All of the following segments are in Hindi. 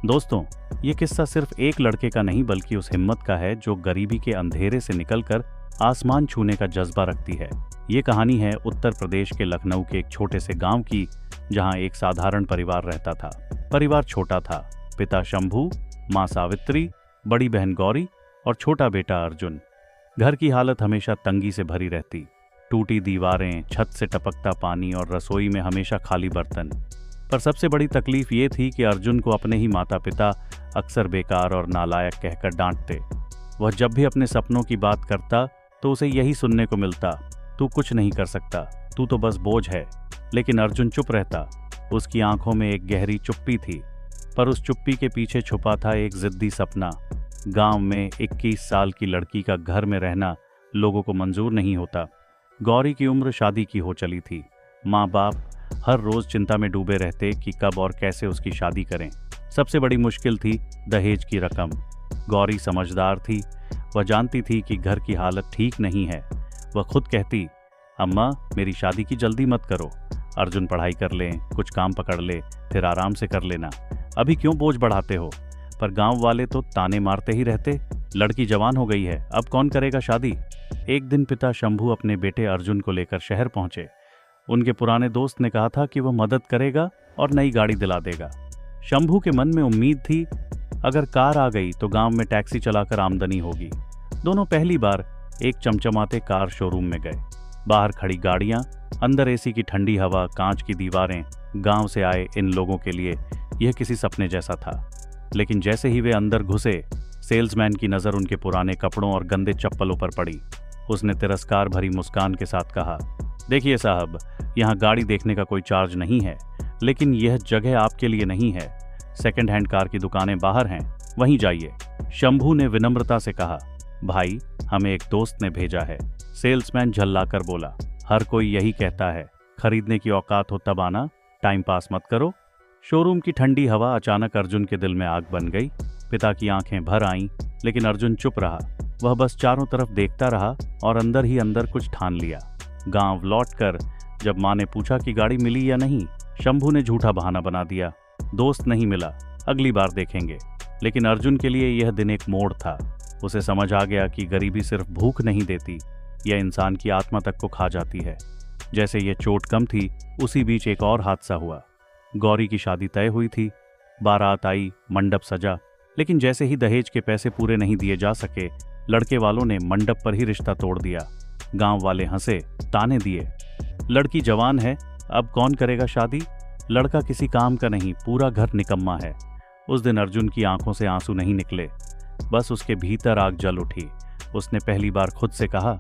दोस्तों, ये किस्सा सिर्फ एक लड़के का नहीं बल्कि उस हिम्मत का है जो गरीबी के अंधेरे से निकलकर आसमान छूने का जज्बा रखती है। ये कहानी है उत्तर प्रदेश के लखनऊ के एक छोटे से गांव की, जहां एक साधारण परिवार रहता था। परिवार छोटा था। पिता शंभू, माँ सावित्री, बड़ी बहन गौरी और छोटा बेटा अर्जुन। घर की हालत हमेशा तंगी से भरी रहती। टूटी दीवारें, छत से टपकता पानी और रसोई में हमेशा खाली बर्तन। पर सबसे बड़ी तकलीफ ये थी कि अर्जुन को अपने ही माता पिता अक्सर बेकार और नालायक कहकर डांटते। वह जब भी अपने सपनों की बात करता तो उसे यही सुनने को मिलता, तू कुछ नहीं कर सकता, तू तो बस बोझ है। लेकिन अर्जुन चुप रहता। उसकी आंखों में एक गहरी चुप्पी थी, पर उस चुप्पी के पीछे छुपा था एक जिद्दी सपना। गांव में 21 साल की लड़की का घर में रहना लोगों को मंजूर नहीं होता। गौरी की उम्र शादी की हो चली थी। माँ बाप हर रोज चिंता में डूबे रहते कि कब और कैसे उसकी शादी करें। सबसे बड़ी मुश्किल थी दहेज की रकम। गौरी समझदार थी। वह जानती थी कि घर की हालत ठीक नहीं है। वह खुद कहती, अम्मा मेरी शादी की जल्दी मत करो। अर्जुन पढ़ाई कर ले, कुछ काम पकड़ ले, फिर आराम से कर लेना। अभी क्यों बोझ बढ़ाते हो? पर गांव वाले तो ताने मारते ही रहते, लड़की जवान हो गई है, अब कौन करेगा शादी। एक दिन पिता शंभू अपने बेटे अर्जुन को लेकर शहर पहुंचे। उनके पुराने दोस्त ने कहा था कि वह मदद करेगा और नई गाड़ी दिला देगा। शंभू के मन में उम्मीद थी, अगर कार आ गई तो गांव में टैक्सी चलाकर आमदनी होगी। दोनों पहली बार एक चमचमाते कार शोरूम में गए। बाहर खड़ी गाड़ियां, अंदर एसी की ठंडी हवा, कांच की दीवारें। गांव से आए इन लोगों के लिए यह किसी सपने जैसा था। लेकिन जैसे ही वे अंदर घुसे, सेल्समैन की नज़र उनके पुराने कपड़ों और गंदे चप्पलों पर पड़ी। उसने तिरस्कार भरी मुस्कान के साथ कहा, देखिए साहब, यहाँ गाड़ी देखने का कोई चार्ज नहीं है, लेकिन यह जगह आपके लिए नहीं है। सेकंड हैंड कार की दुकानें बाहर हैं, वहीं जाइए। शंभू ने विनम्रता से कहा, भाई हमें एक दोस्त ने भेजा है। सेल्समैन झल्लाकर बोला, हर कोई यही कहता है, खरीदने की औकात हो तब आना, टाइम पास मत करो। शोरूम की ठंडी हवा अचानक अर्जुन के दिल में आग बन गई। पिता की आंखें भर आईं, लेकिन अर्जुन चुप रहा। वह बस चारों तरफ देखता रहा और अंदर ही अंदर कुछ ठान लिया। गांव लौटकर जब माँ ने पूछा कि गाड़ी मिली या नहीं, शंभू ने झूठा बहाना बना दिया, दोस्त नहीं मिला, अगली बार देखेंगे। लेकिन अर्जुन के लिए यह दिन एक मोड़ था। उसे समझ आ गया कि गरीबी सिर्फ भूख नहीं देती, यह इंसान की आत्मा तक को खा जाती है। जैसे यह चोट कम थी, उसी बीच एक और हादसा हुआ। गौरी की शादी तय हुई थी। बारात आई, मंडप सजा, लेकिन जैसे ही दहेज के पैसे पूरे नहीं दिए जा सके, लड़के वालों ने मंडप पर ही रिश्ता तोड़ दिया। गांव वाले हंसे, ताने दिए, लड़की जवान है, अब कौन करेगा शादी, लड़का किसी काम का नहीं, पूरा घर निकम्मा है। उस दिन अर्जुन की आंखों से आंसू नहीं निकले, बस उसके भीतर आग जल उठी। उसने पहली बार खुद से कहा,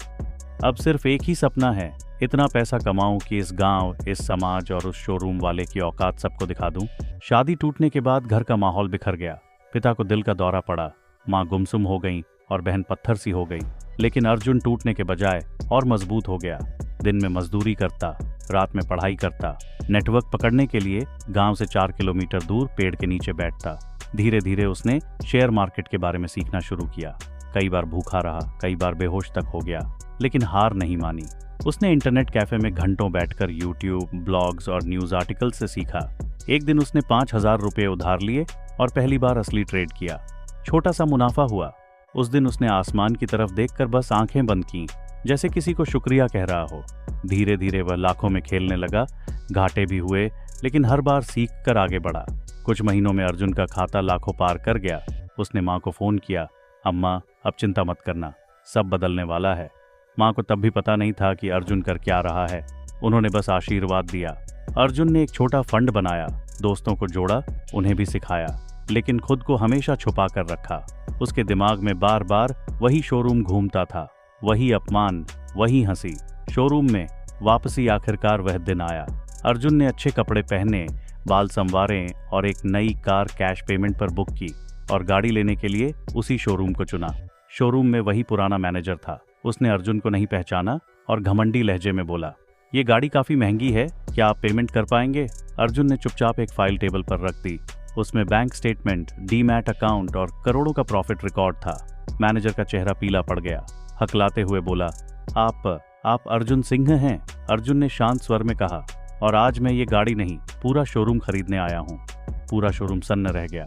अब सिर्फ एक ही सपना है, इतना पैसा कमाऊं कि इस गांव, इस समाज और उस शोरूम वाले की औकात सबको दिखा दूं। शादी टूटने के बाद घर का माहौल बिखर गया। पिता को दिल का दौरा पड़ा, माँ गुमसुम हो गई और बहन पत्थर सी हो गई। लेकिन अर्जुन टूटने के बजाय और मजबूत हो गया। दिन में मजदूरी करता, रात में पढ़ाई करता। नेटवर्क पकड़ने के लिए गांव से 4 किलोमीटर दूर पेड़ के नीचे बैठता। धीरे धीरे उसने शेयर मार्केट के बारे में सीखना शुरू किया। कई बार भूखा रहा, कई बार बेहोश तक हो गया, लेकिन हार नहीं मानी। उसने इंटरनेट कैफे में घंटों बैठकर यूट्यूब, ब्लॉग्स और न्यूज आर्टिकल से सीखा। एक दिन उसने 5,000 रुपये उधार लिए और पहली बार असली ट्रेड किया। छोटा सा मुनाफा हुआ। उस दिन उसने आसमान की तरफ देखकर बस आंखें बंद की, जैसे किसी को शुक्रिया कह रहा हो। धीरे धीरे वह लाखों में खेलने लगा। घाटे भी हुए, लेकिन हर बार सीख कर आगे बढ़ा। कुछ महीनों में अर्जुन का खाता लाखों पार कर गया। उसने माँ को फोन किया, अम्मा अब चिंता मत करना, सब बदलने वाला है। माँ को तब भी पता नहीं था कि अर्जुन कर क्या रहा है। उन्होंने बस आशीर्वाद दिया। अर्जुन ने एक छोटा फंड बनाया, दोस्तों को जोड़ा, उन्हें भी सिखाया, लेकिन खुद को हमेशा छुपा कर रखा। उसके दिमाग में बार बार वही शोरूम घूमता था, वही अपमान, वही हंसी। शोरूम में वापसी आखिरकार वह दिन आया। अर्जुन ने अच्छे कपड़े पहने, बाल संवारे और एक नई कार कैश पेमेंट पर बुक की और गाड़ी लेने के लिए उसी शोरूम को चुना। शोरूम में वही पुराना मैनेजर था। उसने अर्जुन को नहीं पहचाना और घमंडी लहजे में बोला, ये गाड़ी काफी महंगी है, क्या आप पेमेंट कर पाएंगे? अर्जुन ने चुपचाप एक फाइल टेबल पर रख दी। उसमें बैंक स्टेटमेंट, डीमैट अकाउंट और करोड़ों का प्रॉफिट रिकॉर्ड था। मैनेजर का चेहरा पीला पड़ गया। हकलाते हुए बोला, आप अर्जुन सिंह हैं? अर्जुन ने शांत स्वर में कहा, और आज मैं ये गाड़ी नहीं, पूरा शोरूम खरीदने आया हूँ। पूरा शोरूम सन्न रह गया।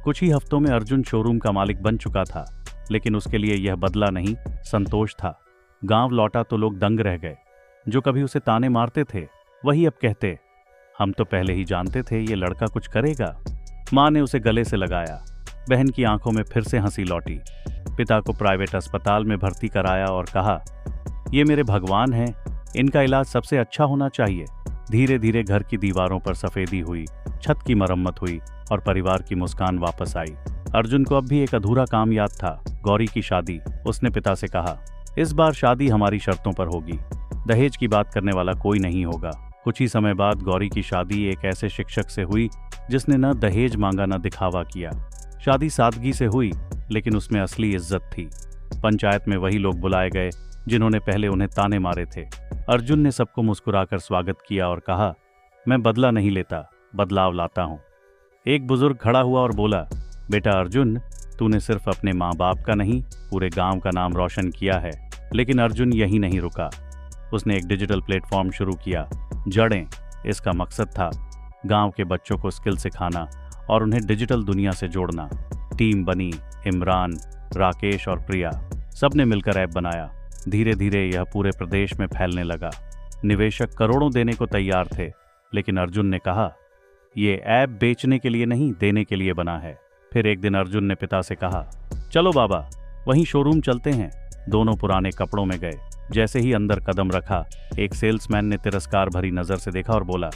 कुछ ही हफ्तों में अर्जुन शोरूम का मालिक बन चुका था, लेकिन उसके लिए यह बदला नहीं, संतोष था। गांव लौटा तो लोग दंग रह गए। जो कभी उसे ताने मारते थे वही अब कहते, हम तो पहले ही जानते थे ये लड़का कुछ करेगा। माँ ने उसे गले से लगाया। बहन की आंखों में फिर से हंसी लौटी। पिता को प्राइवेट अस्पताल में भर्ती कराया और कहा, ये मेरे भगवान हैं, इनका इलाज सबसे अच्छा होना चाहिए। धीरे धीरे घर की दीवारों पर सफेदी हुई, छत की मरम्मत हुई और परिवार की मुस्कान वापस आई। अर्जुन को अब भी एक अधूरा काम याद था, गौरी की शादी। उसने पिता से कहा, इस बार शादी हमारी शर्तों पर होगी, दहेज की बात करने वाला कोई नहीं होगा। कुछ ही समय बाद गौरी की शादी एक ऐसे शिक्षक से हुई जिसने न दहेज मांगा न दिखावा किया। शादी सादगी से हुई, लेकिन उसमें असली इज्जत थी। पंचायत में वही लोग बुलाए गए जिन्होंने पहले उन्हें ताने मारे थे। अर्जुन ने सबको मुस्कुराकर स्वागत किया और कहा, मैं बदला नहीं लेता, बदलाव लाता हूँ। एक बुजुर्ग खड़ा हुआ और बोला, बेटा अर्जुन, तूने सिर्फ अपने माँ बाप का नहीं, पूरे गांव का नाम रोशन किया है। लेकिन अर्जुन यहीं नहीं रुका। उसने एक डिजिटल प्लेटफॉर्म शुरू किया, जड़ें। इसका मकसद था गांव के बच्चों को स्किल सिखाना और उन्हें डिजिटल दुनिया से जोड़ना। टीम बनी, इमरान, राकेश और प्रिया, सबने मिलकर ऐप बनाया। धीरे धीरे यह पूरे प्रदेश में फैलने लगा। निवेशक करोड़ों देने को तैयार थे, लेकिन अर्जुन ने कहा, ये ऐप बेचने के लिए नहीं, देने के लिए बना है। फिर एक दिन अर्जुन ने पिता से कहा, चलो बाबा, वहीं शोरूम चलते हैं। दोनों पुराने कपड़ों में गए। जैसे ही अंदर कदम रखा, एक सेल्समैन ने तिरस्कार भरी नजर से देखा और बोला,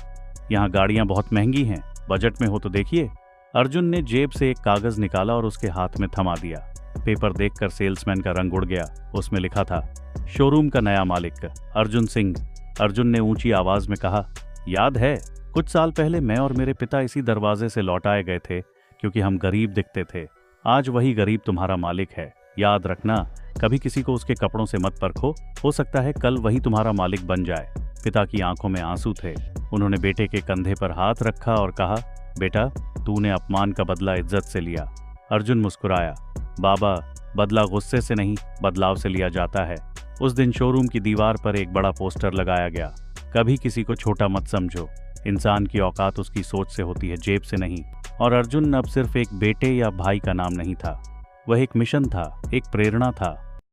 यहाँ गाड़ियां बहुत महंगी हैं, बजट में हो तो देखिए। अर्जुन ने जेब से एक कागज निकाला और उसके हाथ में थमा दिया। पेपर देखकर सेल्समैन का रंग उड़ गया। उसमें लिखा था, शोरूम का नया मालिक अर्जुन सिंह। अर्जुन ने ऊंची आवाज में कहा, याद है, कुछ साल पहले मैं और मेरे पिता इसी दरवाजे से लौट आए गए थे क्योंकि हम गरीब दिखते थे। आज वही गरीब तुम्हारा मालिक है। याद रखना, कभी किसी को उसके कपड़ों से मत परखो, हो सकता है कल वही तुम्हारा मालिक बन जाए। पिता की आंखों में आंसू थे। उन्होंने बेटे के कंधे पर हाथ रखा और कहा, बेटा, तूने अपमान का बदला इज्जत से लिया। अर्जुन मुस्कुराया, बाबा, बदला गुस्से से नहीं, बदलाव से लिया जाता है। उस दिन शोरूम की दीवार पर एक बड़ा पोस्टर लगाया गया, कभी किसी को छोटा मत समझो, इंसान की औकात उसकी सोच से होती है, जेब से नहीं। और अर्जुन अब सिर्फ एक बेटे या भाई का नाम नहीं था, वह एक मिशन था, एक प्रेरणा था।